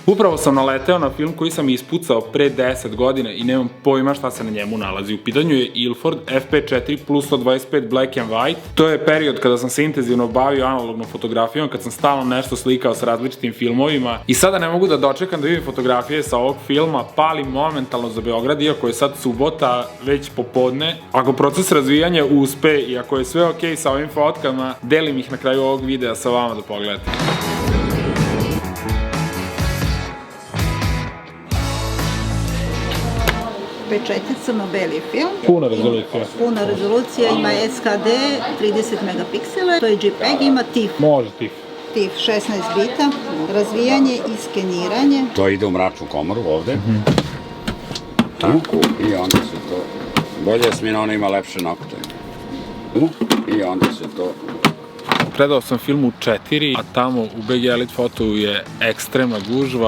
Upravo sam naleteo na film koji sam ispucao pre 10 godina i nemam pojma šta se na njemu nalazi. U pitanju je Ilford FP4 plus 125 Black and White. To je period kada sam se intenzivno bavio analognom fotografijom, kad sam stalno nešto slikao sa različitim filmovima i sada ne mogu da dočekam da vidim fotografije sa ovog filma. Palim momentalno za Beograd, iako je sad subota, već popodne. Ako proces razvijanja uspe i ako je sve okej sa ovim fotkama, delim ih na kraju ovog videa sa vama da pogledate. P4 crno-beli film. Puna rezolucija. Puna rezolucija, ima SHD 30 megapiksela, to je JPEG, ima TIFF. Može TIFF. TIFF 16 bita, razvijanje i skeniranje. To ide u mračnu komoru ovde. Tako, i onda se to... Bolje smjena, ona ima lepše nokte. I onda se to... Predao sam film u 4, a tamo u BG Elite Fotu je ekstremna gužva.